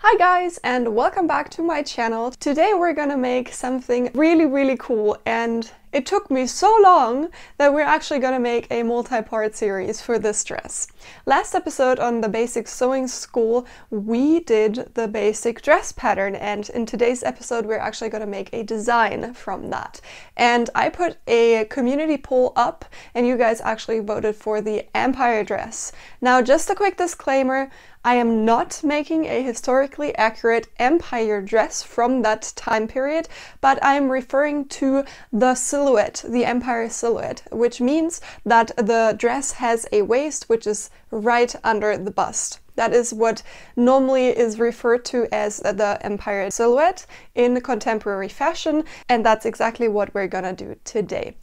Hi guys, and welcome back to my channel. Today we're gonna make something really cool, and it took me so long that we're actually gonna make a multi-part series for this dress. Last episode on the Basic Sewing School we did the basic dress pattern, and in today's episode we're actually gonna make a design from that. And I put a community poll up and you guys actually voted for the empire dress. Now just a quick disclaimer, I am not making a historically accurate empire dress from that time period, but I'm referring to the silhouette, the empire silhouette, which means that the dress has a waist which is right under the bust. That is what normally is referred to as the empire silhouette in contemporary fashion, and that's exactly what we're gonna do today.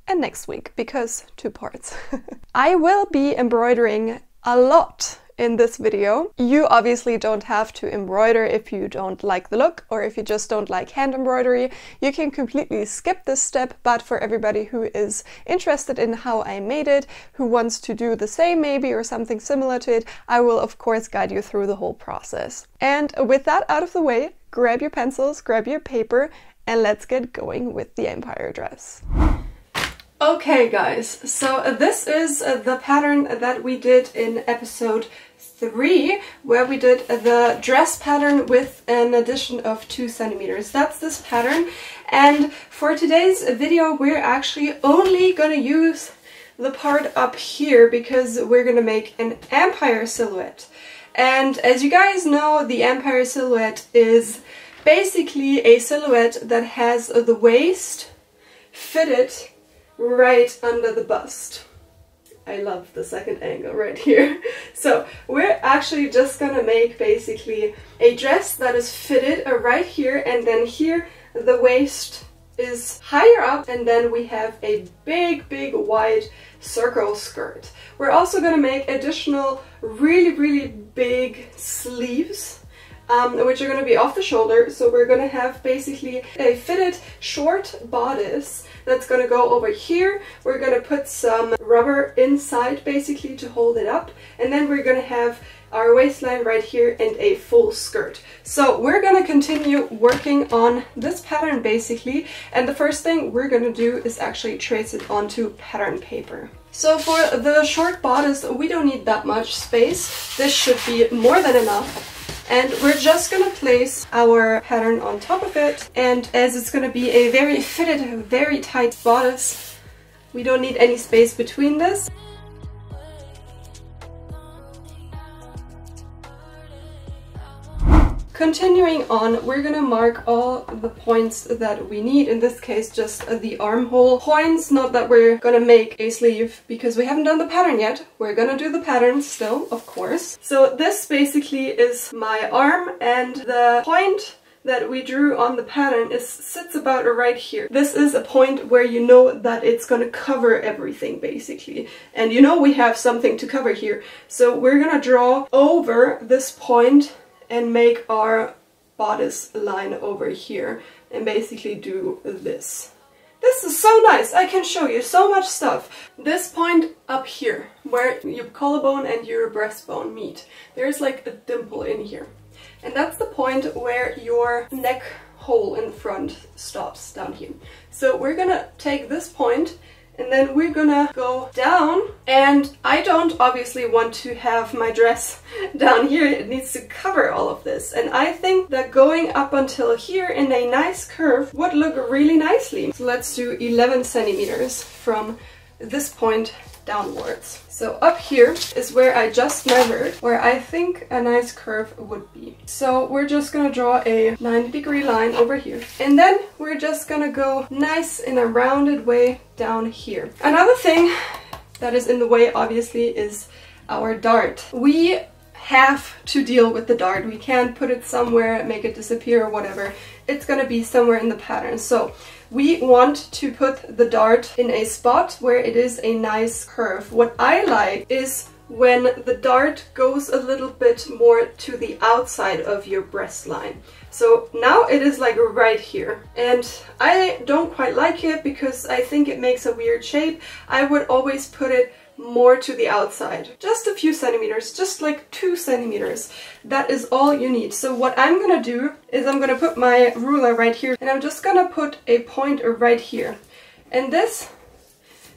And next week, because 2 parts. I will be embroidering a lot in this video. You obviously don't have to embroider if you don't like the look or if you just don't like hand embroidery. You can completely skip this step, but for everybody who is interested in how I made it, who wants to do the same maybe or something similar to it, I will of course guide you through the whole process. And with that out of the way, grab your pencils, grab your paper, and let's get going with the empire dress. Okay guys, so this is the pattern that we did in episode 3, where we did the dress pattern with an addition of 2 centimeters. That's this pattern, and for today's video we're actually only gonna use the part up here because we're gonna make an empire silhouette. And as you guys know, the empire silhouette is basically a silhouette that has the waist fitted right under the bust. I love the second angle right here. So we're actually just gonna make basically a dress that is fitted right here, and then here the waist is higher up, and then we have a big wide circle skirt. We're also gonna make additional really big sleeves, which are going to be off the shoulder. So we're going to have basically a fitted short bodice that's going to go over here. We're going to put some rubber inside basically to hold it up, and then we're going to have our waistline right here and a full skirt. So we're going to continue working on this pattern basically, and the first thing we're going to do is actually trace it onto pattern paper. So for the short bodice we don't need that much space. This should be more than enough. And we're just gonna place our pattern on top of it, and as it's gonna be a very fitted, very tight bodice, we don't need any space between this. Continuing on, we're gonna mark all the points that we need, in this case just the armhole points, not that we're gonna make a sleeve because we haven't done the pattern yet. We're gonna do the pattern still, of course. So this basically is my arm, and the point that we drew on the pattern sits about right here. This is a point where you know that it's gonna cover everything basically, and you know we have something to cover here. So we're gonna draw over this point and make our bodice line over here and basically do this. This is so nice, I can show you so much stuff. This point up here, where your collarbone and your breastbone meet, there's like a dimple in here. And that's the point where your neck hole in front stops down here. So we're gonna take this point, and then we're gonna go down, and I don't obviously want to have my dress down here. It needs to cover all of this, and I think that going up until here in a nice curve would look really nicely. So let's do 11 centimeters from this point downwards. So up here is where I just measured, where I think a nice curve would be. So we're just gonna draw a 90-degree line over here, and then we're just gonna go nice in a rounded way down here. Another thing that is in the way obviously is our dart. We have to deal with the dart. We can't put it somewhere, make it disappear or whatever. It's gonna be somewhere in the pattern. So we want to put the dart in a spot where it is a nice curve. What I like is when the dart goes a little bit more to the outside of your breast line. So now it is like right here, and I don't quite like it because I think it makes a weird shape. I would always put it more to the outside. Just a few centimeters, just like 2 centimeters. That is all you need. So what I'm gonna do is I'm gonna put my ruler right here, and I'm just gonna put a point right here. And this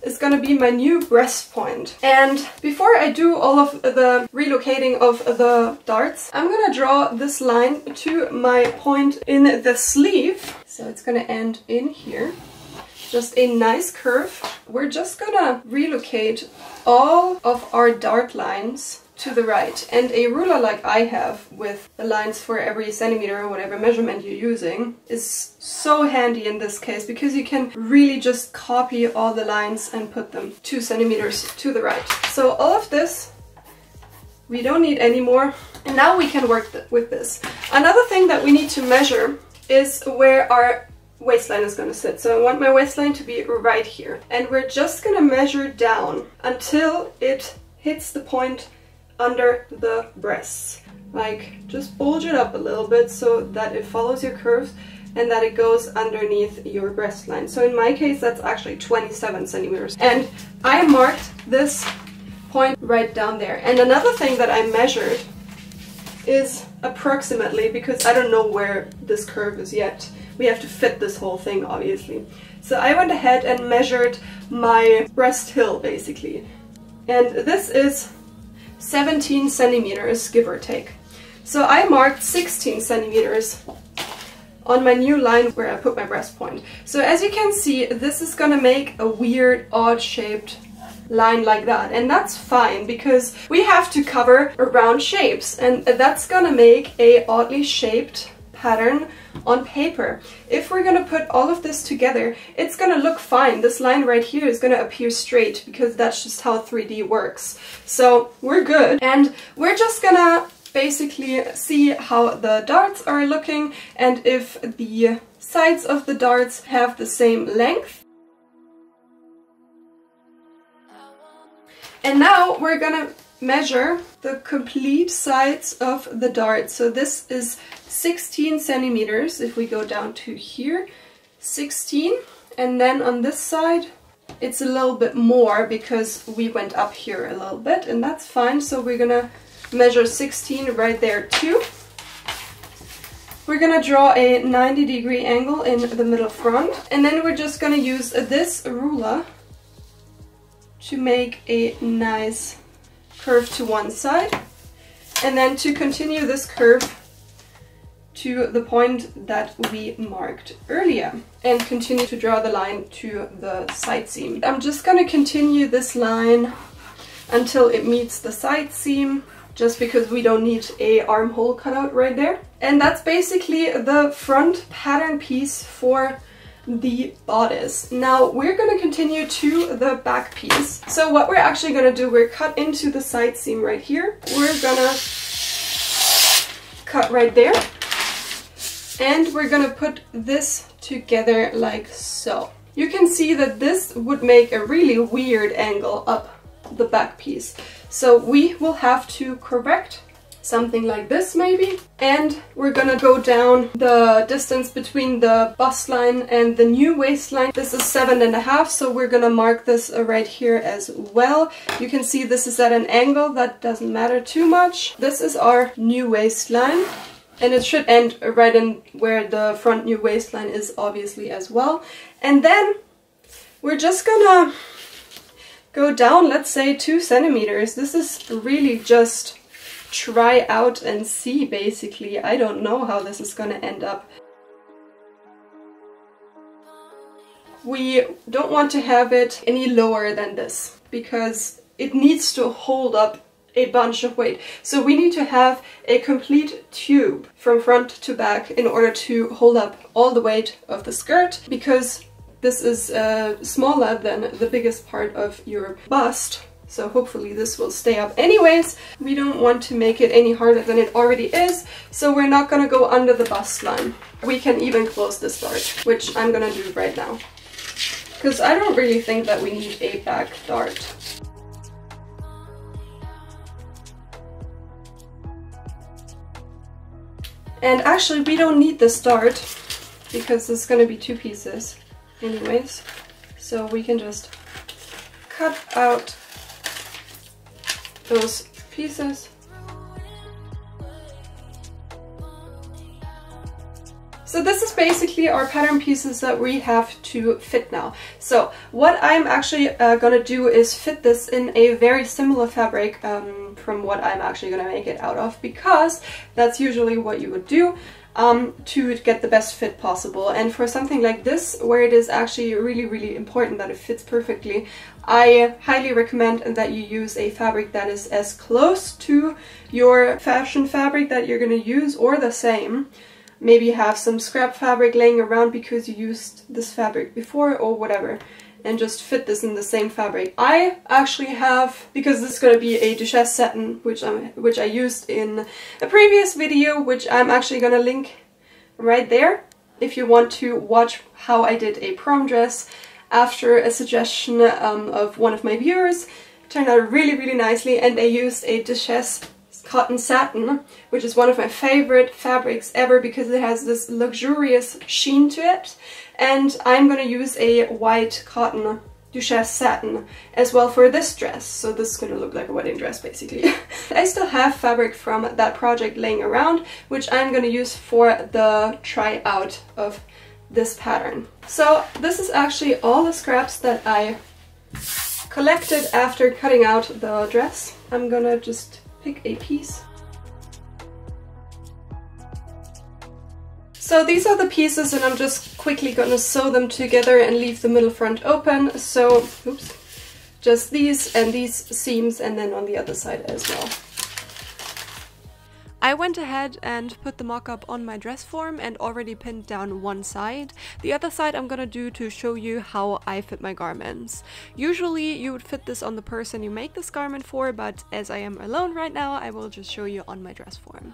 is gonna be my new breast point. And before I do all of the relocating of the darts, I'm gonna draw this line to my point in the sleeve. So it's gonna end in here. Just a nice curve. We're just gonna relocate all of our dart lines to the right. And a ruler like I have with the lines for every centimeter or whatever measurement you're using is so handy in this case, because you can really just copy all the lines and put them 2 centimeters to the right. So all of this we don't need anymore. And now we can work with this. Another thing that we need to measure is where our waistline is going to sit. So I want my waistline to be right here. And we're just going to measure down until it hits the point under the breasts. Like, just bulge it up a little bit so that it follows your curves and that it goes underneath your breast line. So in my case, that's actually 27 centimeters. And I marked this point right down there. And another thing that I measured is approximately, because I don't know where this curve is yet. We have to fit this whole thing, obviously. So I went ahead and measured my breast hill, basically. And this is 17 centimeters, give or take. So I marked 16 centimeters on my new line where I put my breast point. So as you can see, this is gonna make a weird, odd-shaped line like that, and that's fine because we have to cover round shapes, and that's gonna make a oddly shaped pattern on paper. If we're gonna put all of this together, it's gonna look fine. This line right here is gonna appear straight because that's just how 3D works. So we're good, and we're just gonna basically see how the darts are looking and if the sides of the darts have the same length. And now we're gonna measure the complete sides of the dart. So this is 16 centimeters if we go down to here, 16, and then on this side it's a little bit more because we went up here a little bit, and that's fine. So we're gonna measure 16 right there too. We're gonna draw a 90-degree angle in the middle front, and then we're just gonna use this ruler to make a nice curve to one side, and then to continue this curve to the point that we marked earlier, and continue to draw the line to the side seam. I'm just gonna continue this line until it meets the side seam, just because we don't need a armhole cutout right there. And that's basically the front pattern piece for the bodice. Now we're going to continue to the back piece. So what we're actually going to do, we're cut into the side seam right here. We're gonna cut right there, and we're gonna put this together like so. You can see that this would make a really weird angle up the back piece. So we will have to correct something like this maybe, and we're gonna go down the distance between the bust line and the new waistline. This is 7.5, so we're gonna mark this right here as well. You can see this is at an angle, that doesn't matter too much. This is our new waistline, and it should end right in where the front new waistline is, obviously, as well. And then we're just gonna go down, let's say 2 centimeters. This is really just try out and see, basically. I don't know how this is gonna end up. We don't want to have it any lower than this because it needs to hold up a bunch of weight. So we need to have a complete tube from front to back in order to hold up all the weight of the skirt, because this is smaller than the biggest part of your bust. So hopefully this will stay up anyways. We don't want to make it any harder than it already is, so we're not gonna go under the bust line. We can even close this dart, which I'm gonna do right now, because I don't really think that we need a back dart. And actually we don't need this dart because it's gonna be 2 pieces anyways. So we can just cut out those pieces. So this is basically our pattern pieces that we have to fit now. So what I'm actually gonna do is fit this in a very similar fabric from what I'm actually gonna make it out of, because that's usually what you would do to get the best fit possible. And for something like this, where it is actually really important that it fits perfectly, I highly recommend that you use a fabric that is as close to your fashion fabric that you're gonna use or the same. Maybe have some scrap fabric laying around because you used this fabric before or whatever, and just fit this in the same fabric. I actually have, because this is going to be a Duchesse satin, which I used in a previous video, which I'm actually going to link right there if you want to watch how I did a prom dress after a suggestion of one of my viewers. It turned out really nicely, and I used a Duchesse cotton satin, which is one of my favorite fabrics ever because it has this luxurious sheen to it. And I'm gonna use a white cotton Duchesse satin as well for this dress. So this is gonna look like a wedding dress basically. I still have fabric from that project laying around, which I'm gonna use for the try out of this pattern. So this is actually all the scraps that I collected after cutting out the dress. I'm gonna just pick a piece. So these are the pieces, and I'm just quickly gonna sew them together and leave the middle front open. So, oops, just these and these seams, and then on the other side as well. I went ahead and put the mock-up on my dress form and already pinned down one side. The other side I'm gonna do to show you how I fit my garments. Usually you would fit this on the person you make this garment for, but as I am alone right now, I will just show you on my dress form.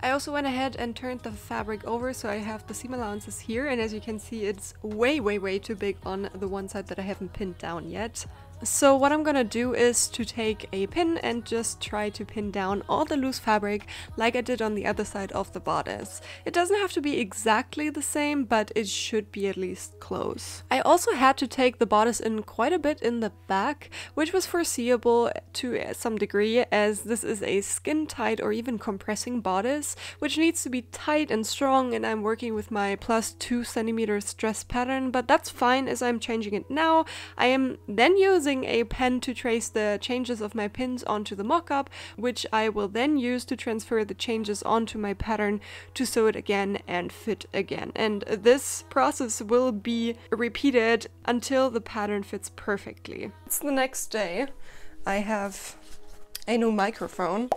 I also went ahead and turned the fabric over, so I have the seam allowances here, and as you can see, it's way too big on the one side that I haven't pinned down yet. So what I'm gonna do is to take a pin and just try to pin down all the loose fabric like I did on the other side of the bodice. It doesn't have to be exactly the same, but it should be at least close. I also had to take the bodice in quite a bit in the back, which was foreseeable to some degree, as this is a skin tight or even compressing bodice, which needs to be tight and strong, and I'm working with my +2 cm dress pattern, but that's fine as I'm changing it now. I am then using a pen to trace the changes of my pins onto the mock-up, which I will then use to transfer the changes onto my pattern to sew it again and fit again. And this process will be repeated until the pattern fits perfectly. It's the next day. I have a new microphone.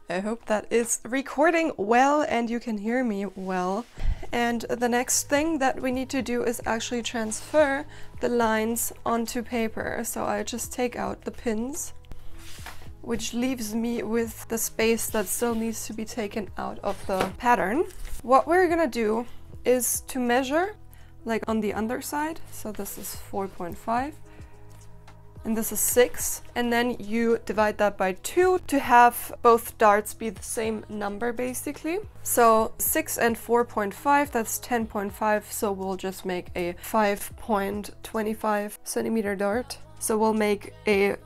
I hope that is recording well and you can hear me well. And the next thing that we need to do is actually transfer the lines onto paper. So I just take out the pins, which leaves me with the space that still needs to be taken out of the pattern. What we're gonna do is to measure like on the underside. So this is 4.5. and this is 6, and then you divide that by 2 to have both darts be the same number basically. So 6 and 4.5, that's 10.5, so we'll just make a 5.25 centimeter dart. So we'll make a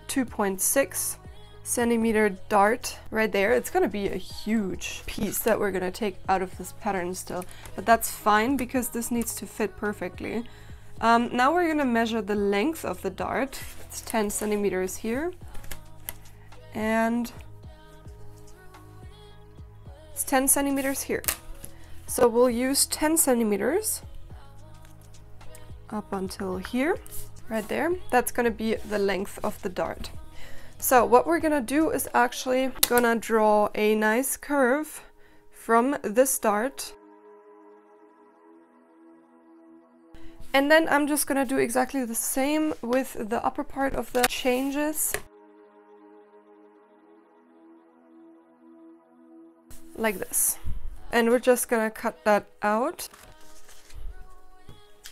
2.6 centimeter dart right there. It's gonna be a huge piece that we're gonna take out of this pattern still, but that's fine because this needs to fit perfectly. Now we're gonna measure the length of the dart. It's 10 centimeters here, and it's 10 centimeters here. So we'll use 10 centimeters up until here, right there. That's gonna be the length of the dart. So what we're gonna do is actually gonna draw a nice curve from this dart. And then I'm just gonna do exactly the same with the upper part of the changes. Like this. And we're just gonna cut that out.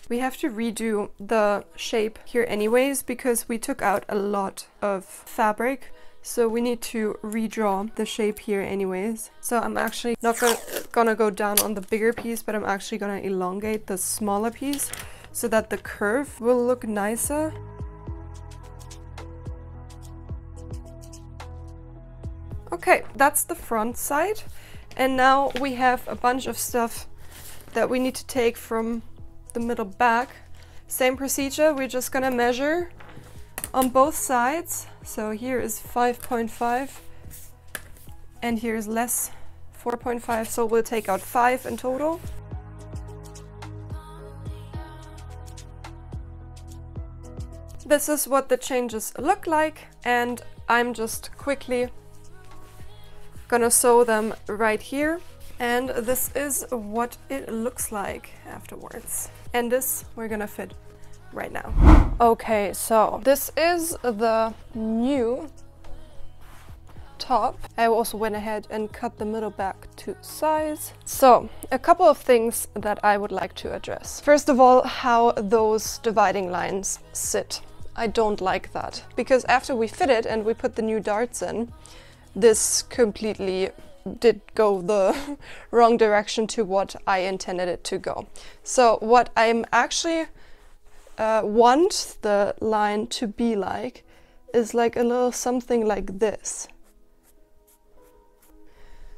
We have to redo the shape here anyways because we took out a lot of fabric. So we need to redraw the shape here anyways. So I'm actually not gonna go down on the bigger piece, but I'm actually gonna elongate the smaller piece, so that the curve will look nicer. Okay, that's the front side. And now we have a bunch of stuff that we need to take from the middle back. Same procedure, we're just gonna measure on both sides. So here is 5.5 and here is less, 4.5, so we'll take out 5 in total. This is what the changes look like, and I'm just quickly gonna sew them right here. And this is what it looks like afterwards. And this we're gonna fit right now. Okay, so this is the new top. I also went ahead and cut the middle back to size. So a couple of things that I would like to address. First of all, how those dividing lines sit. I don't like that, because after we fit it and we put the new darts in, this completely did go the wrong direction to what I intended it to go. So what I'm actually want the line to be like is like a little something like this.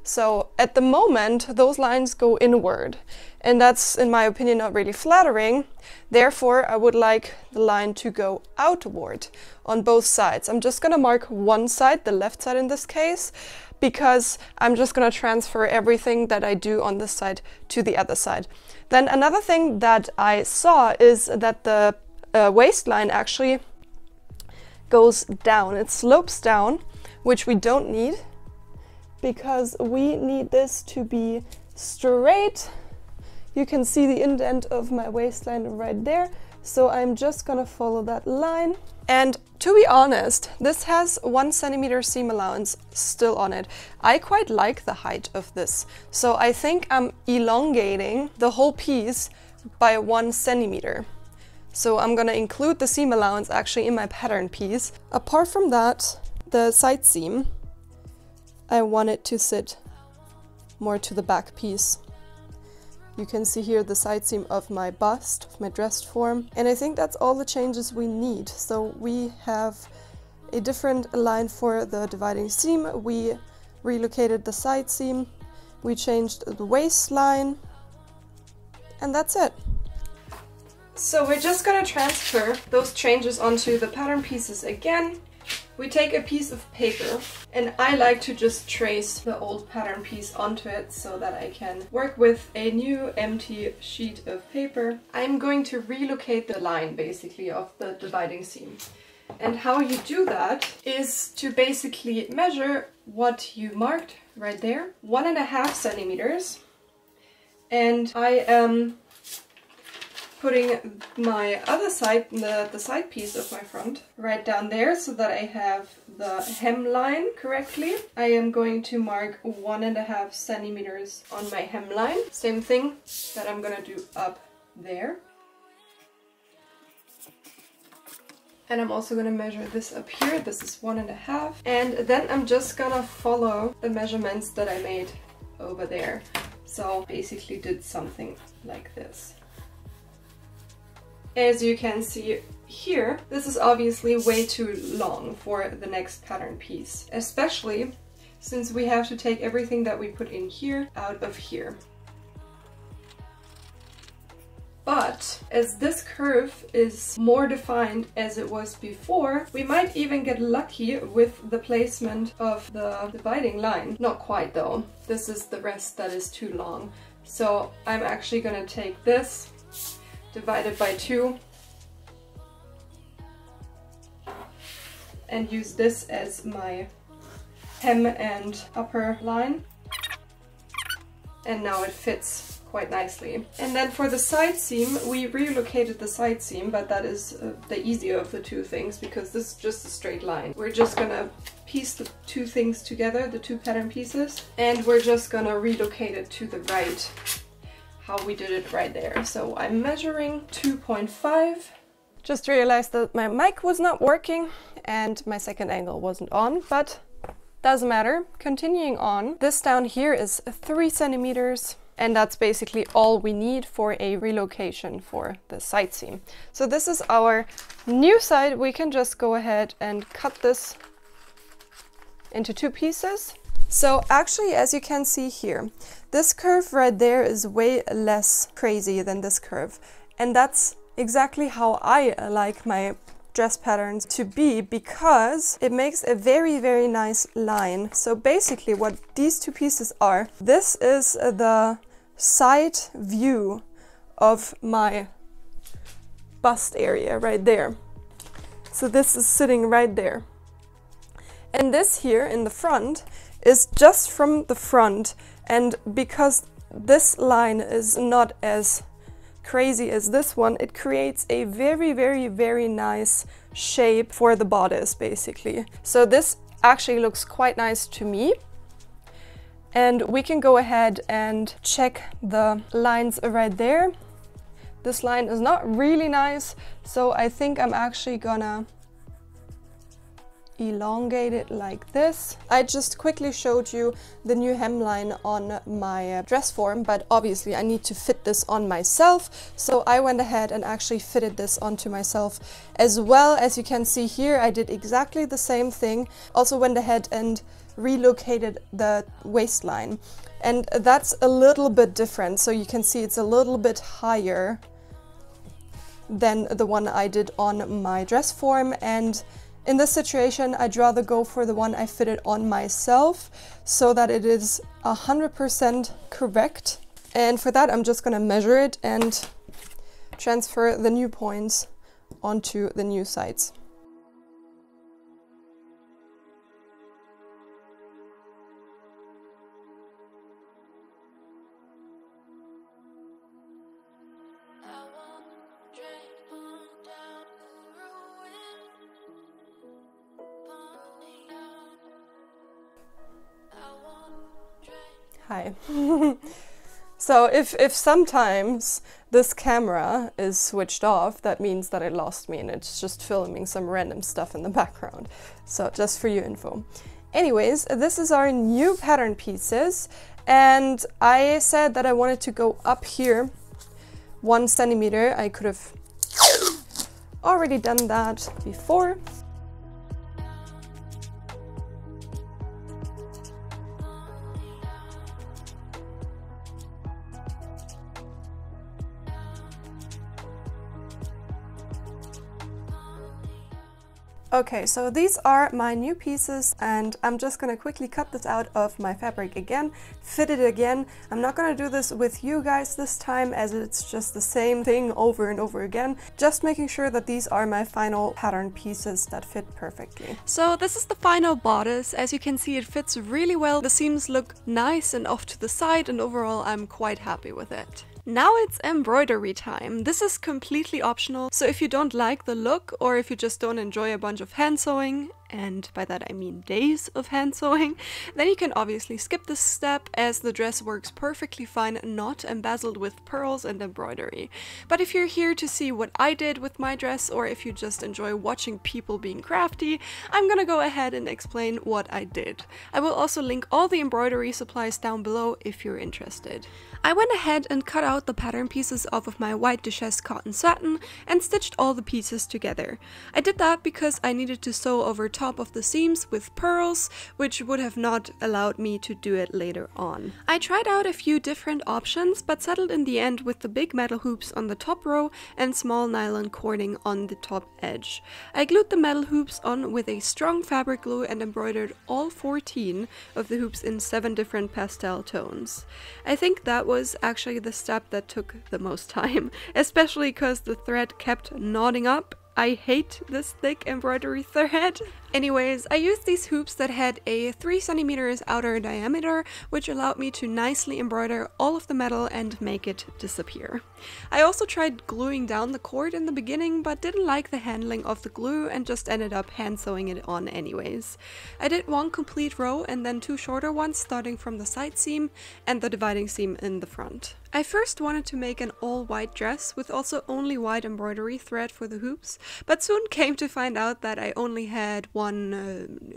So at the moment those lines go inward, and that's in my opinion not really flattering. Therefore I would like the line to go outward on both sides. I'm just gonna mark one side, the left side in this case, because I'm just gonna transfer everything that I do on this side to the other side. Then another thing that I saw is that the waistline actually goes down. It slopes down, which we don't need, because we need this to be straight. You can see the indent of my waistline right there. So I'm just gonna follow that line. And to be honest, this has 1 centimeter seam allowance still on it. I quite like the height of this. So I think I'm elongating the whole piece by 1 centimeter. So I'm gonna include the seam allowance actually in my pattern piece. Apart from that, the side seam, I want it to sit more to the back piece. You can see here the side seam of my bust, of my dressed form. And I think that's all the changes we need. So we have a different line for the dividing seam. We relocated the side seam. We changed the waistline. And that's it. So we're just gonna transfer those changes onto the pattern pieces again. We take a piece of paper, and I like to just trace the old pattern piece onto it so that I can work with a new empty sheet of paper. I'm going to relocate the line basically of the dividing seam. And how you do that is to basically measure what you marked right there, 1.5 centimeters. And I am putting my other side, the side piece of my front, right down there so that I have the hemline correctly. I am going to mark 1.5 centimeters on my hemline. Same thing that I'm gonna do up there. And I'm also gonna measure this up here. This is 1.5. And then I'm just gonna follow the measurements that I made over there. So basically did something like this. As you can see here, this is obviously way too long for the next pattern piece, especially since we have to take everything that we put in here out of here. But as this curve is more defined as it was before, we might even get lucky with the placement of the dividing line. Not quite though. This is the rest that is too long. So I'm actually gonna take this, divide it by 2, and use this as my hem and upper line. And now it fits quite nicely. And then for the side seam, we relocated the side seam, but that is the easier of the two things because this is just a straight line. We're just gonna piece the two things together, the two pattern pieces, and we're just gonna relocate it to the right, how we did it right there. So I'm measuring 2.5. Just realized that my mic was not working and my second angle wasn't on, but doesn't matter. Continuing on, this down here is 3 centimeters, and that's basically all we need for a relocation for the side seam. So this is our new side. We can just go ahead and cut this into 2 pieces. So actually, as you can see here, this curve right there is way less crazy than this curve. And that's exactly how I like my dress patterns to be, because it makes a very, very nice line. So basically what these two pieces are, this is the side view of my bust area right there. So this is sitting right there. And this here in the front is just from the front, and because this line is not as crazy as this one, it creates a very, very, very nice shape for the bodice, basically. So this actually looks quite nice to me. And we can go ahead and check the lines right there. This line is not really nice, so I think I'm actually gonna elongate it like this. I just quickly showed you the new hemline on my dress form, but obviously I need to fit this on myself, so I went ahead and actually fitted this onto myself as well. As you can see here, I did exactly the same thing. Also went ahead and relocated the waistline, and that's a little bit different. So you can see it's a little bit higher than the one I did on my dress form, and in this situation, I'd rather go for the one I fitted on myself so that it is 100% correct. And for that, I'm just gonna measure it and transfer the new points onto the new sides. Hi. So if sometimes this camera is switched off, that means that it lost me and it's just filming some random stuff in the background. So just for your info. Anyways, this is our new pattern pieces, and I said that I wanted to go up here 1 centimeter. I could have already done that before. Okay, so these are my new pieces, and I'm just gonna quickly cut this out of my fabric again, fit it again. I'm not gonna do this with you guys this time, as it's just the same thing over and over again. Just making sure that these are my final pattern pieces that fit perfectly. So this is the final bodice. As you can see, it fits really well. The seams look nice and off to the side, and overall I'm quite happy with it. Now it's embroidery time. This is completely optional, so if you don't like the look, or if you just don't enjoy a bunch of hand sewing, and by that I mean days of hand sewing, then you can obviously skip this step, as the dress works perfectly fine not embezzled with pearls and embroidery. But if you're here to see what I did with my dress, or if you just enjoy watching people being crafty, I'm gonna go ahead and explain what I did. I will also link all the embroidery supplies down below if you're interested. I went ahead and cut out the pattern pieces off of my white Duchesse cotton satin and stitched all the pieces together. I did that because I needed to sew over top of the seams with pearls, which would have not allowed me to do it later on. I tried out a few different options, but settled in the end with the big metal hoops on the top row and small nylon cording on the top edge. I glued the metal hoops on with a strong fabric glue and embroidered all 14 of the hoops in 7 different pastel tones. I think that was actually the step that took the most time, especially because the thread kept knotting up. I hate this thick embroidery thread. Anyways, I used these hoops that had a 3 centimeters outer diameter, which allowed me to nicely embroider all of the metal and make it disappear. I also tried gluing down the cord in the beginning, but didn't like the handling of the glue and just ended up hand sewing it on anyways. I did 1 complete row and then 2 shorter ones, starting from the side seam and the dividing seam in the front. I first wanted to make an all-white dress with also only white embroidery thread for the hoops, but soon came to find out that I only had 1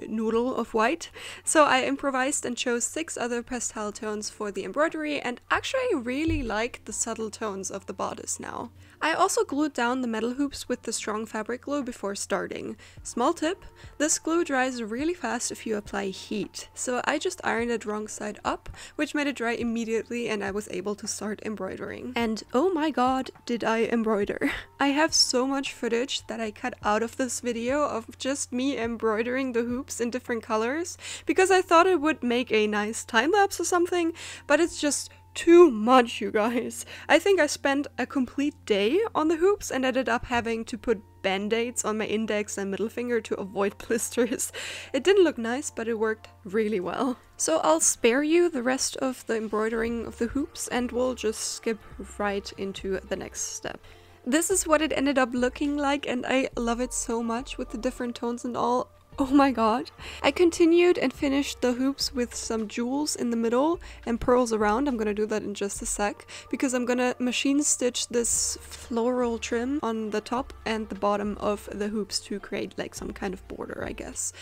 noodle of white, so I improvised and chose 6 other pastel tones for the embroidery, and actually really like the subtle tones of the bodice now. I also glued down the metal hoops with the strong fabric glue before starting. Small tip, this glue dries really fast if you apply heat, so I just ironed it wrong side up, which made it dry immediately and I was able to start embroidering. And oh my god, did I embroider. I have so much footage that I cut out of this video of just me embroidering the hoops in different colors, because I thought it would make a nice time lapse or something, but it's just too much, you guys. I think I spent a complete day on the hoops and ended up having to put band-aids on my index and middle finger to avoid blisters. It didn't look nice, but it worked really well. So I'll spare you the rest of the embroidering of the hoops and we'll just skip right into the next step. This is what it ended up looking like and I love it so much with the different tones and all. Oh my god. I continued and finished the hoops with some jewels in the middle and pearls around. I'm gonna do that in just a sec because I'm gonna machine stitch this floral trim on the top and the bottom of the hoops to create like some kind of border, I guess.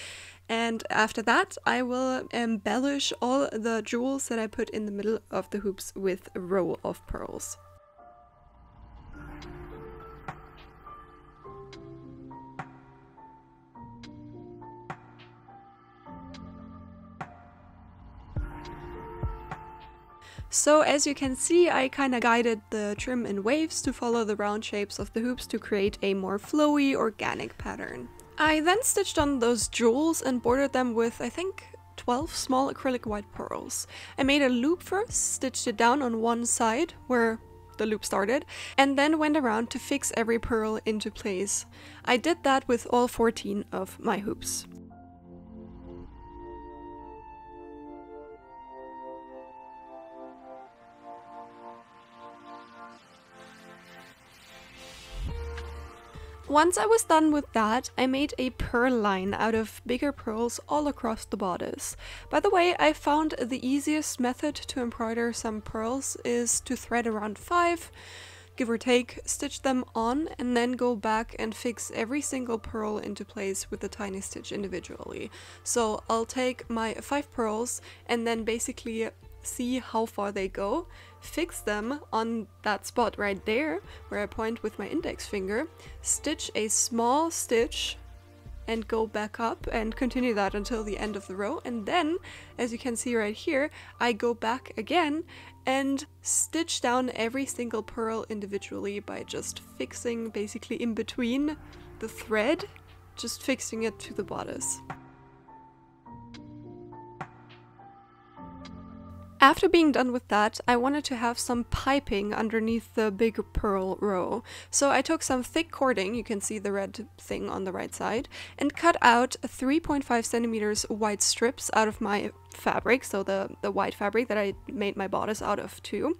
And after that, I will embellish all the jewels that I put in the middle of the hoops with a row of pearls. So as you can see, I kind of guided the trim in waves to follow the round shapes of the hoops to create a more flowy, organic pattern. I then stitched on those jewels and bordered them with, I think, 12 small acrylic white pearls. I made a loop first, stitched it down on one side where the loop started, and then went around to fix every pearl into place. I did that with all 14 of my hoops. Once I was done with that, I made a pearl line out of bigger pearls all across the bodice. By the way, I found the easiest method to embroider some pearls is to thread around 5, give or take, stitch them on, and then go back and fix every single pearl into place with a tiny stitch individually. So I'll take my 5 pearls and then basically see how far they go, fix them on that spot right there where I point with my index finger, stitch a small stitch and go back up and continue that until the end of the row, and then, as you can see right here, I go back again and stitch down every single pearl individually by just fixing basically in between the thread, just fixing it to the bodice. After being done with that, I wanted to have some piping underneath the big pearl row. So I took some thick cording, you can see the red thing on the right side, and cut out 3.5 centimeters white strips out of my fabric, so the white fabric that I made my bodice out of too.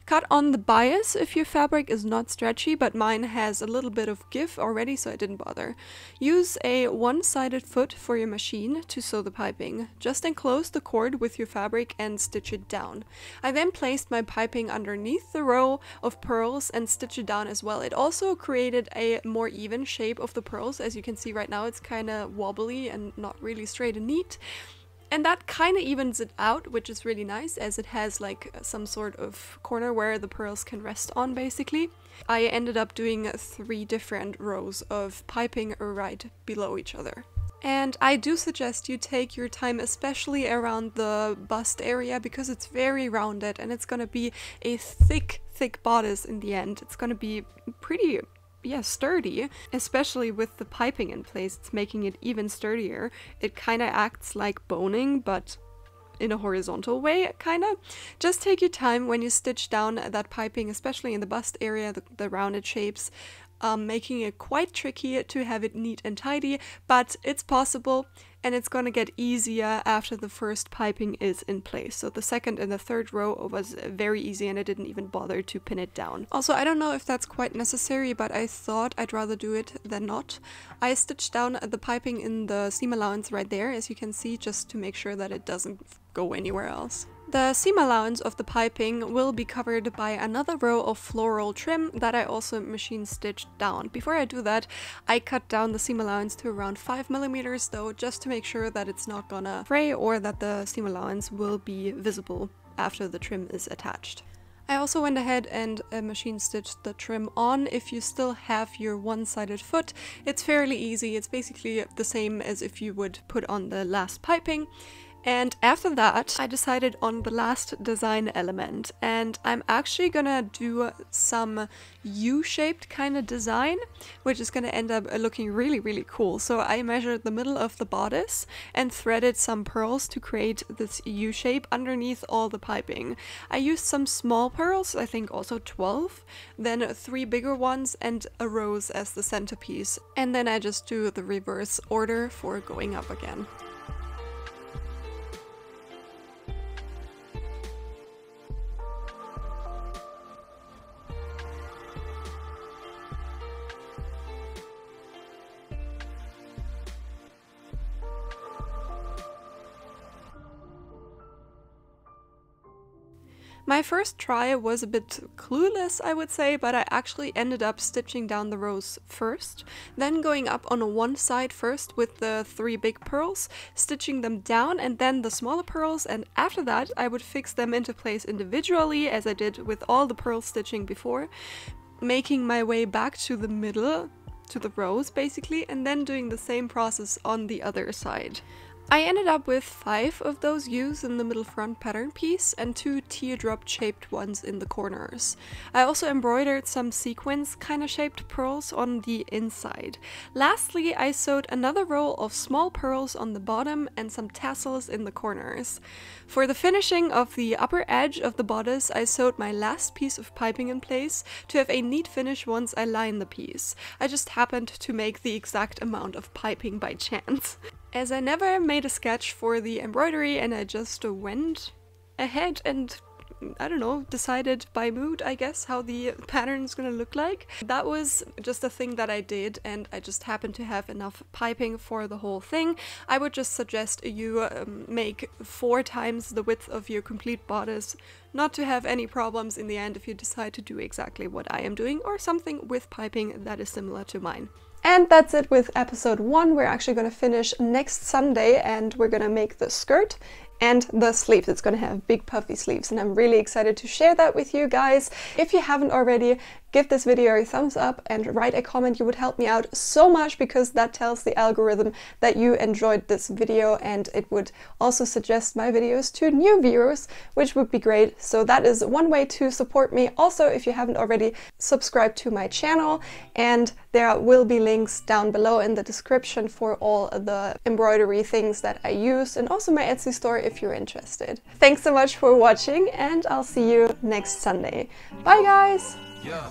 Cut on the bias if your fabric is not stretchy, but mine has a little bit of give already, so I didn't bother. Use a one-sided foot for your machine to sew the piping. Just enclose the cord with your fabric and stitch it down. I then placed my piping underneath the row of pearls and stitched it down as well. It also created a more even shape of the pearls. As you can see right now, it's kind of wobbly and not really straight and neat. And that kind of evens it out, which is really nice, as it has like some sort of corner where the pearls can rest on, basically. I ended up doing 3 different rows of piping right below each other. And I do suggest you take your time, especially around the bust area, because it's very rounded and it's gonna be a thick bodice in the end. It's gonna be pretty sturdy, especially with the piping in place. It's making it even sturdier. It kind of acts like boning, but in a horizontal way, kind of. Just take your time when you stitch down that piping, especially in the bust area, the rounded shapes, making it quite tricky to have it neat and tidy, but it's possible, and it's gonna get easier after the first piping is in place. So the second and the third row was very easy and I didn't even bother to pin it down. Also, I don't know if that's quite necessary, but I thought I'd rather do it than not. I stitched down the piping in the seam allowance right there, as you can see, just to make sure that it doesn't go anywhere else. The seam allowance of the piping will be covered by another row of floral trim that I also machine stitched down. Before I do that, I cut down the seam allowance to around 5mm though, just to make sure that it's not gonna fray or that the seam allowance will be visible after the trim is attached. I also went ahead and machine stitched the trim on. If you still have your one-sided foot, it's fairly easy. It's basically the same as if you would put on the last piping. And after that, I decided on the last design element, and I'm actually gonna do some U-shaped kind of design, which is gonna end up looking really, really cool. So I measured the middle of the bodice and threaded some pearls to create this U shape underneath all the piping. I used some small pearls, I think also 12, then 3 bigger ones and a rose as the centerpiece. And then I just do the reverse order for going up again. My first try was a bit clueless, I would say, but I actually ended up stitching down the rows first, then going up on one side first with the 3 big pearls, stitching them down, and then the smaller pearls, and after that I would fix them into place individually as I did with all the pearl stitching before, making my way back to the middle, to the rows basically, and then doing the same process on the other side. I ended up with 5 of those U's in the middle front pattern piece and 2 teardrop shaped ones in the corners. I also embroidered some sequins kind of shaped pearls on the inside. Lastly, I sewed another row of small pearls on the bottom and some tassels in the corners. For the finishing of the upper edge of the bodice, I sewed my last piece of piping in place to have a neat finish once I line the piece. I just happened to make the exact amount of piping by chance. As I never made a sketch for the embroidery and I just went ahead and, I don't know, decided by mood, I guess, how the pattern is gonna look like. That was just a thing that I did, and I just happened to have enough piping for the whole thing. I would just suggest you make 4 times the width of your complete bodice, not to have any problems in the end if you decide to do exactly what I am doing or something with piping that is similar to mine. And that's it with episode 1. We're actually going to finish next Sunday and we're going to make the skirt and the sleeves. It's going to have big puffy sleeves and I'm really excited to share that with you guys. If you haven't already, give this video a thumbs up and write a comment. You would help me out so much because that tells the algorithm that you enjoyed this video, and it would also suggest my videos to new viewers, which would be great. So that is one way to support me. Also, if you haven't already, subscribe to my channel, and there will be links down below in the description for all the embroidery things that I use, and also my Etsy store if you're interested. Thanks so much for watching, and I'll see you next Sunday. Bye guys! Yeah.